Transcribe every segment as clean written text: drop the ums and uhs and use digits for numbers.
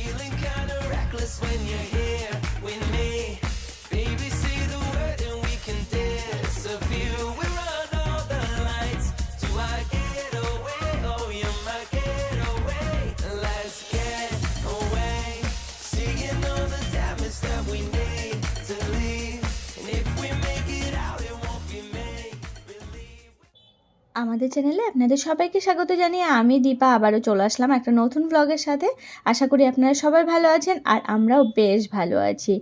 feeling kinda reckless when you're here with me. Baby, say the word and we can disappear. We run all the lights to our getaway. Oh, you're my getaway. Let's get away. Seeing all the damage that we need to leave. And if we make it out, it won't be make believe. আমাদের চ্যানেলে আপনাদের সবাইকে স্বাগত জানিয়ে আমি দীপা আবারও চলে আসলাম একটা নতুন ব্লগের সাথে। আশা করি আপনারা সবাই ভালো আছেন আর আমরাও বেশ ভালো আছি।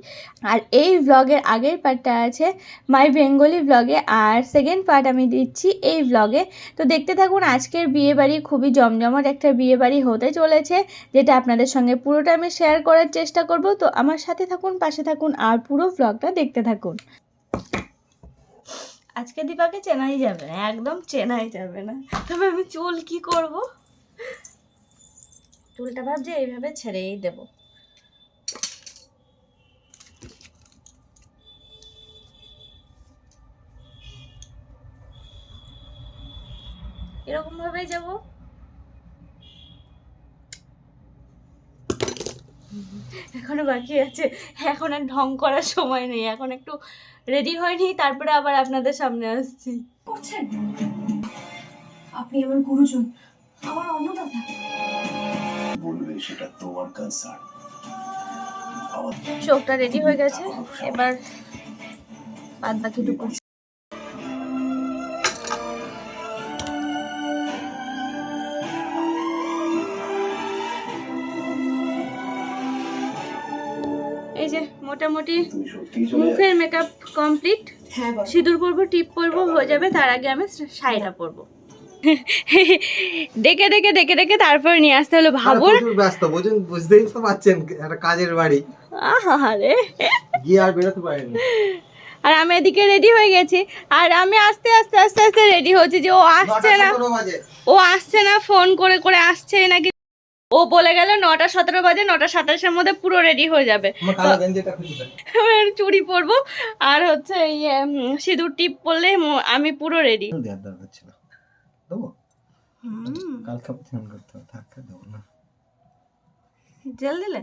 আর এই ব্লগের আগের পার্টটা আছে মাই বেঙ্গলি ব্লগে, আর সেকেন্ড পার্ট আমি দিচ্ছি এই ব্লগে। তো দেখতে থাকুন। আজকের বিয়েবাড়ি খুবই জমজমাট একটা বিয়েবাড়ি হতে চলেছে, যেটা আপনাদের সঙ্গে পুরোটা আমি শেয়ার করার চেষ্টা করব। তো আমার সাথে থাকুন, পাশে থাকুন আর পুরো ব্লগটা দেখতে থাকুন। আজকে দীপাকে চেনাই যাবে না, একদম চেনাই যাবে না। তবে আমি চুল কি করব, চুলটা ভাবছি এইভাবে ছেড়েই দেব। এরকম ভাবেই যাব। এখনো বাকি আছে, এখন আর ঢং করার সময় নেই, এখন একটু রেডি হয়নি, তারপরে আবার আপনাদের সামনে আসছি। আপনি আমার গুরুজন, আমার অন্নদাতা। বলবে সেটা তোমার কনসার্ন। চোখটা রেডি হয়ে গেছে, এবার বাদ বাকিটুকু। এই যে মোটামুটি মুখের মেকআপ কমপ্লিট। হ্যাঁ বল। সিঁদুর পরবো, টিপ পরবো, হয়ে যাবে। তার আগে আমি শাড়িটা পরবো। ডেকে ডেকে ডেকে ডেকে তারপর নিয়ে আসতে হলো। ভাবুন ব্যস্ত বুঝুন, বুঝতেই তো পারছেন একটা কাজের বাড়ি, আহারে গিয়ে আর বেরোতে পারেনি। আর আমি এদিকে রেডি হয়ে গেছি, আর আমি আস্তে আস্তে আস্তে আস্তে রেডি হচ্ছি যে ও আসছে না, ও আসছে না, ফোন করে করে আসছে নাকি। ও বলে গেল 9:17 বাজে, 9:27-এর মধ্যে পুরো রেডি হয়ে যাবে। চুড়ি পরবো আর হচ্ছে এই সিঁদুর টিপ পরলে আমি পুরো রেডি। দেওয়ার দরকার ছিল, দেবো কালকে ফোন করতে হবে, থাক দেবো না। জেল দিলে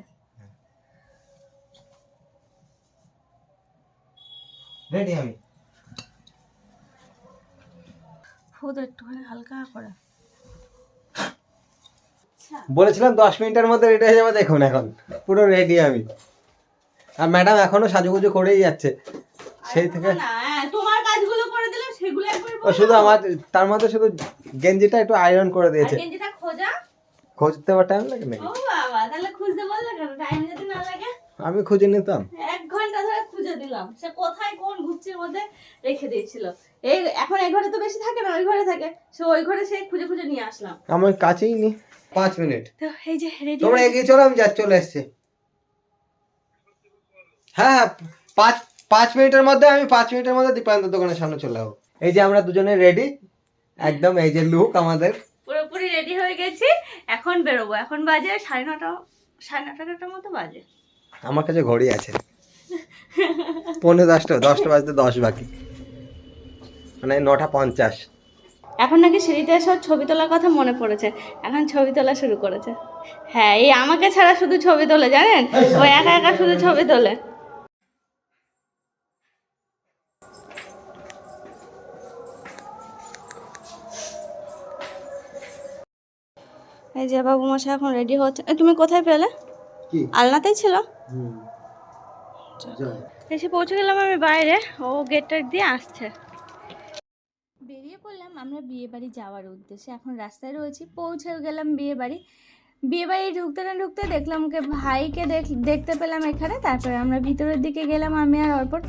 রেডি আমি। ফুদ একটুখানি হালকা করে। বলেছিলাম 10 মিনিটের মধ্যে রেডি হয়ে যাবে, দেখুন এখন পুরো রেডি আমি। আর ম্যাডাম এখনো সাজুগুজু করেই যাচ্ছে সেই থেকে। তোমার কাজগুলো করে দিলাম, সেগুলো একবার ও শুধু আমার, তার মধ্যে শুধু গেঞ্জিটা একটু আয়রন করে দিয়েছে। গেঞ্জিটা খোঁজা, খুঁজতে বা টাইম লাগে নাকি? ও বাবা, তাহলে খুঁজতে বললে কেন? টাইম যদি না লাগে আমি খুঁজে নিতাম। 1 ঘন্টা ধরে খুঁজে দিলাম, সে কোথায় কোন গুচ্ছির মধ্যে রেখে দিয়েছিল। এই এখন এই ঘরে তো বেশি থাকে না, ওই ঘরে থাকে, সে ওই ঘরে সে খুঁজে খুঁজে নিয়ে আসলাম। আমার কাছেই নি, 5 মিনিট। তো এই যে রেডি। তোমরা এগিয়ে চলো, আমি চলে এসেছি। হ্যাঁ হ্যাঁ, 5 মিনিটের মধ্যে, আমি 5 মিনিটের মধ্যে দীপায়নের দোকানের সামনে চলে যাবো। এই যে আমরা দুজনে রেডি একদম, এই যে লুক আমাদের পুরোপুরি রেডি হয়ে গেছি। এখন বেরোবো, এখন বাজে 9:30 মতো বাজে। আমার কাছে ঘড়ি আছে, 10:45 বাজতে 10 বাকি, মানে 9:50। এখন নাকি সিঁড়িতে এসে ছবি তোলার কথা মনে পড়েছে, এখন ছবি তোলা শুরু করেছে। হ্যাঁ, এই আমাকে ছাড়া শুধু ছবি তোলে, জানেন, ও একা একা শুধু ছবি তোলে। এই যে বাবু মশাই এখন রেডি হচ্ছে। তুমি কোথায় পেলে? কি আলনাতেই ছিল। যাও। এসে পৌঁছে গেলাম আমি বাইরে, ও গেটটা দিয়ে আসছে। বেরিয়ে পড়লাম আমরা বিয়ে বাড়ি যাওয়ার উদ্দেশ্যে। এখন রাস্তায় রয়েছি, পৌঁছে গেলাম বিয়ে বাড়ি। বিয়ে বাড়ি ঢুকতে না ঢুকতে দেখলাম ওকে ভাইকে দেখতে পেলাম এখানে। তারপরে আমরা ভিতরের দিকে গেলাম, আমি আর অর্পণ।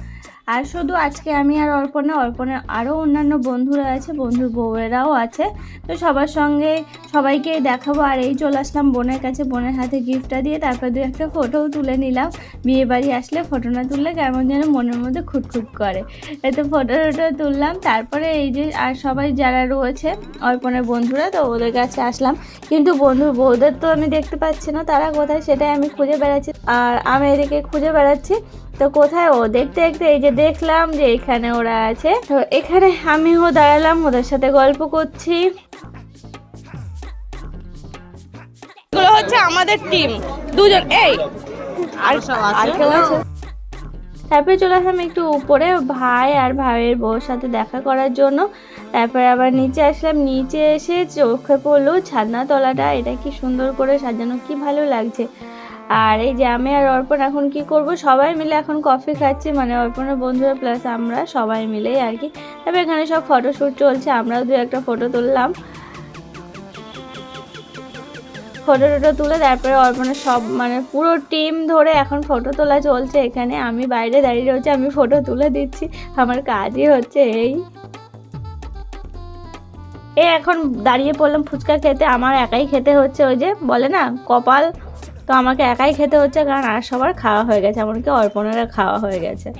আর শুধু আজকে আমি আর অর্পণ না, অর্পণের আরও অন্যান্য বন্ধুরা আছে, বন্ধুর বউয়েরাও আছে। তো সবার সঙ্গে সবাইকে দেখাবো। আর এই চলে আসলাম বোনের কাছে, বোনের হাতে গিফটটা দিয়ে তারপর 2-একটা ফটোও তুলে নিলাম। বিয়ে বাড়ি আসলে ফটো না তুললে কেমন যেন মনের মধ্যে খুঁতখুত করে, এতে ফটো তুললাম। তারপরে এই যে আর সবাই যারা রয়েছে অর্পণের বন্ধুরা, তো ওদের কাছে আসলাম। কিন্তু বন্ধুর বউদের তো আমি দেখতে পাচ্ছি না, তারা কোথায় সেটাই আমি খুঁজে বেড়াচ্ছি। আর আমি এদিকে খুঁজে বেড়াচ্ছি, তো কোথায় ও দেখতে দেখতে এই যে দেখলাম যে এখানে ওরা আছে। তো এখানে আমিও দাঁড়ালাম, ওদের সাথে গল্প করছি। এগুলো হচ্ছে আমাদের টিম, দুজন এই আর আর কেউ আছে? তারপরে চলে আসলাম একটু উপরে ভাই আর ভাইয়ের বউর সাথে দেখা করার জন্য। তারপরে আবার নিচে আসলাম, নিচে এসে চোখে পড়লো ছাদনা তলাটা, এটা কি সুন্দর করে সাজানো, কি ভালো লাগছে। আর এই যে আমি আর অর্পণ এখন কি করব, সবাই মিলে এখন কফি খাচ্ছি, মানে অর্পণের বন্ধুরা প্লাস আমরা সবাই মিলেই আর কি। তারপরে এখানে সব ফটোশ্যুট চলছে, আমরাও দু একটা ফটো তুললাম। ফটো টটো তুলে তারপরে অর্পণের সব মানে পুরো টিম ধরে এখন ফটো তোলা চলছে এখানে। আমি বাইরে দাঁড়িয়ে রয়েছি, আমি ফটো তুলে দিচ্ছি, আমার কাজই হচ্ছে এই। এখন দাঁড়িয়ে পড়লাম ফুচকা খেতে, আমার একাই খেতে হচ্ছে, ওই যে বলে না কপাল, তো আমাকে একাই খেতে হচ্ছে, কারণ আর সবার খাওয়া হয়ে গেছে, এমনকি অর্পণেরও খাওয়া হয়ে গেছে,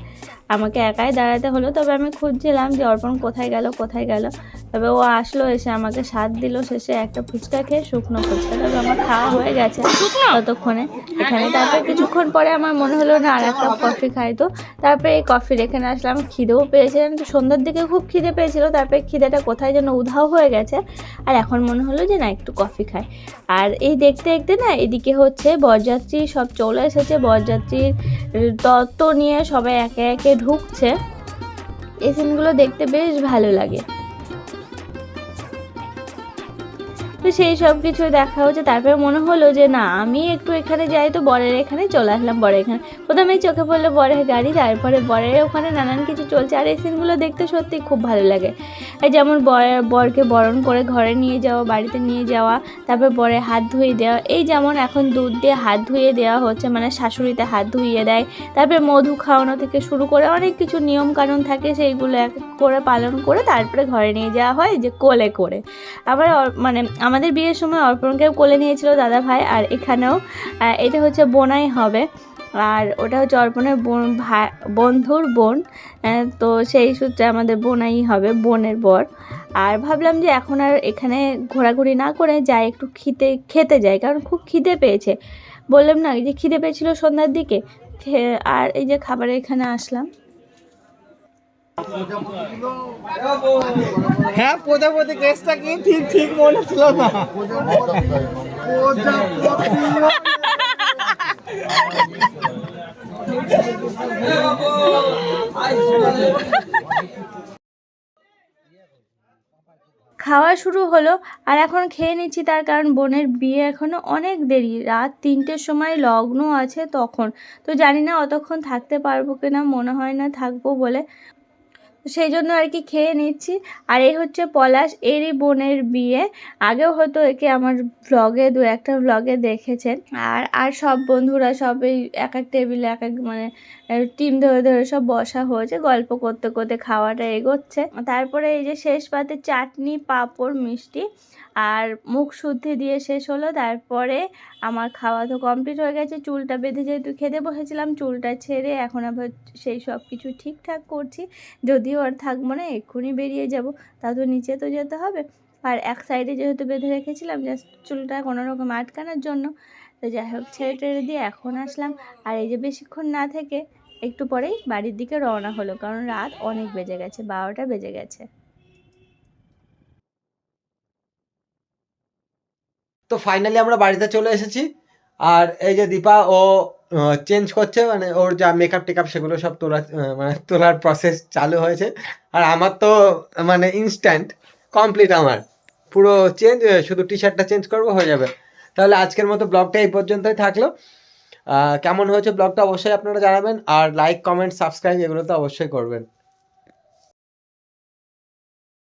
আমাকে একাই দাঁড়াতে হলো। তবে আমি খুঁজছিলাম যে অর্পণ কোথায় গেল কোথায় গেল, তবে ও আসলো, এসে আমাকে স্বাদ দিল শেষে একটা ফুচকা খেয়ে, শুকনো ফুচকা। তবে আমার খাওয়া হয়ে গেছে ততক্ষণে এখানে। তারপরে কিছুক্ষণ পরে আমার মনে হলো না আর একটা কফি খাই, তো তারপরে এই কফির এখানে আসলাম। খিদেও পেয়েছিলাম, তো সন্ধ্যার দিকে খুব খিদে পেয়েছিল, তারপরে খিদেটা কোথায় যেন উধাও হয়ে গেছে, আর এখন মনে হলো যে না একটু কফি খাই। আর এই দেখতে দেখতে না এদিকে হচ্ছে বরযাত্রী সব চলে এসেছে, বরযাত্রীর তত্ত্ব নিয়ে সবাই একে একে ঢুকছে। এই সিনগুলো দেখতে বেশ ভালো লাগে, তো সেই সব কিছু দেখা হচ্ছে। তারপরে মনে হলো যে না আমি একটু এখানে যাই, তো বরের এখানে চলে আসলাম। বরের এখানে প্রথমেই চোখে পড়লো বরের গাড়ি, তারপরে বরের ওখানে নানান কিছু চলছে। আর এই সিনগুলো দেখতে সত্যি খুব ভালো লাগে, এই যেমন বরকে বরণ করে ঘরে নিয়ে যাওয়া, বাড়িতে নিয়ে যাওয়া, তারপর বরের হাত ধুয়ে দেওয়া, এই যেমন এখন দুধ দিয়ে হাত ধুয়ে দেওয়া হচ্ছে, মানে শাশুড়িতে হাত ধুইয়ে দেয়, তারপরে মধু খাওয়ানো থেকে শুরু করে অনেক কিছু নিয়ম কানুন থাকে, সেইগুলো এক করে পালন করে তারপরে ঘরে নিয়ে যাওয়া হয় যে কোলে করে। আবার মানে আমাদের বিয়ের সময় অর্পণকেও কোলে নিয়েছিল দাদা ভাই, আর এখানেও এটা হচ্ছে বোনাই হবে, আর ওটা হচ্ছে অর্পণের বন্ধুর বোন, তো সেই সূত্রে আমাদের বোনাই হবে, বোনের বর। আর ভাবলাম যে এখন আর এখানে ঘোরাঘুরি না করে যাই একটু খেতে যাই, কারণ খুব খিদে পেয়েছে, বললাম না যে খিদে পেয়েছিল সন্ধ্যার দিকে। আর এই যে খাবারের এখানে আসলাম। হ্যাঁ প্রজাপতি কেসটা কি ঠিক ঠিক মনে ছিল না। খাওয়া শুরু হলো, আর এখন খেয়ে নিচ্ছি, তার কারণ বোনের বিয়ে এখনও অনেক দেরি, রাত 3টের সময় লগ্ন আছে তখন, তো জানি না অতক্ষণ থাকতে পারবো কিনা, মনে হয় না থাকবো বলে, সেই জন্য আর কি খেয়ে নিচ্ছি। আর এই হচ্ছে পলাশ, এরই বোনের বিয়ে, আগেও হয়তো একে আমার ব্লগে দু একটা ব্লগে দেখেছেন। আর সব বন্ধুরা সব এই এক এক টেবিলে এক এক মানে টিম ধরে ধরে সব বসা হয়েছে, গল্প করতে করতে খাওয়াটা এগোচ্ছে। তারপরে এই যে শেষ পাতে চাটনি, পাঁপড়, মিষ্টি আর মুখ শুদ্ধি দিয়ে শেষ হলো। তারপরে আমার খাওয়া তো কমপ্লিট হয়ে গেছে, চুলটা বেঁধে যেহেতু খেতে বসেছিলাম, চুলটা ছেড়ে এখন আবার সেই সব কিছু ঠিকঠাক করছি, যদিও আর থাকবো না, এক্ষুনি বেরিয়ে যাব, তা তো নিচে তো যেতে হবে। আর এক সাইডে যেহেতু বেঁধে রেখেছিলাম জাস্ট চুলটা কোনো রকম আটকানোর জন্য, তো যাই হোক ছেড়ে টেড়ে দিয়ে এখন আসলাম। আর এই যে বেশিক্ষণ না থেকে একটু পরেই বাড়ির দিকে রওনা হলো, কারণ রাত অনেক বেজে গেছে, 12টা বেজে গেছে। তো ফাইনালি আমরা বাড়িতে চলে এসেছি, আর এই যে দীপা ও চেঞ্জ করছে, মানে ওর যা মেকআপ টেকআপ সেগুলো সব তোলার প্রসেস চালু হয়েছে। আর আমার তো মানে ইনস্ট্যান্ট কমপ্লিট, আমার পুরো চেঞ্জ, শুধু টি শার্টটা চেঞ্জ করবো হয়ে যাবে। তাহলে আজকের মতো ব্লগটা এই পর্যন্তই থাকলো। কেমন হয়েছে ব্লগটা অবশ্যই আপনারা জানাবেন, আর লাইক কমেন্ট সাবস্ক্রাইব এগুলো তো অবশ্যই করবেন।